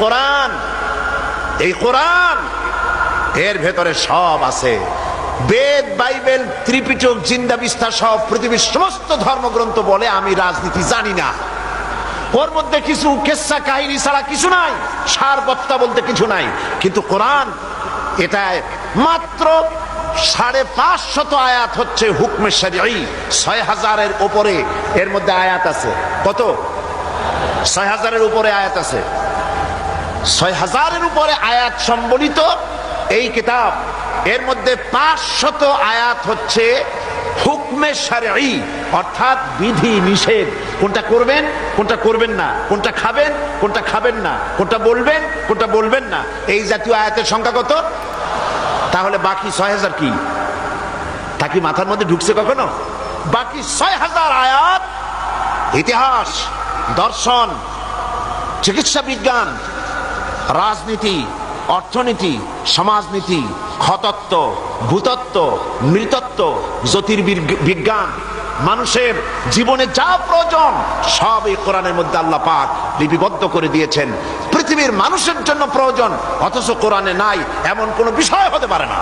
কোরআন, এই কোরআন এর ভেতরে সব আছে। বেদ, বাইবেল, ত্রিপিটক, জিন্দা বিস্তা সব পৃথিবীর সমস্ত ধর্মগ্রন্থ বলে আমি রাজনীতি জানি না। ওর মধ্যে কিছু কেচ্ছা কাহিনী ছাড়া কিছু নাই, সারবত্তা বলতে কিছু নাই। কিন্তু কোরআন এটা মাত্র 550 আয়াত হচ্ছে হুকমে শরঈ, 6000-এর উপরে এর মধ্যে আয়াত আছে। কত? 6000-এর উপরে আয়াত আছে। 6000-এর উপরে আয়াত সম্বলিত এই কিতাব, এর মধ্যে 500 আয়াত হচ্ছে হুকমে শরঈ, অর্থাৎ বিধি নিষেধ। কোনটা করবেন, কোনটা করবেন না, কোনটা খাবেন, কোনটা খাবেন না, কোনটা বলবেন, কোনটা বলবেন না, এই জাতীয় আয়াতের সংখ্যা কত? তাহলে বাকি 6000 কি? তা কি মাথার মধ্যে ঢুকছে কখনো? বাকি 6000 আয়াত ইতিহাস, দর্শন, চিকিৎসা বিজ্ঞান, রাজনীতি, অর্থনীতি, সমাজনীতি, খতত্ব, ভূতত্ব, নৃতত্ব, জ্যোতির্বিজ্ঞান, মানুষের জীবনে যা প্রয়োজন সব এই কোরআনের মধ্যে আল্লাহ পাক লিপিবদ্ধ করে দিয়েছেন। পৃথিবীর মানুষের জন্য প্রয়োজন, অথচ কোরআনে নাই, এমন কোনো বিষয় হতে পারে না।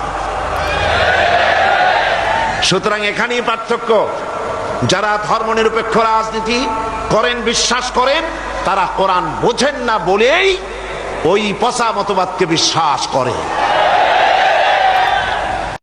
সুতরাং এখানেই পার্থক্য। যারা ধর্মনিরপেক্ষ রাজনীতি করেন, বিশ্বাস করেন, তারা কোরআন বোঝেন না বলেই ওই পচা মতবাদকে বিশ্বাস করে।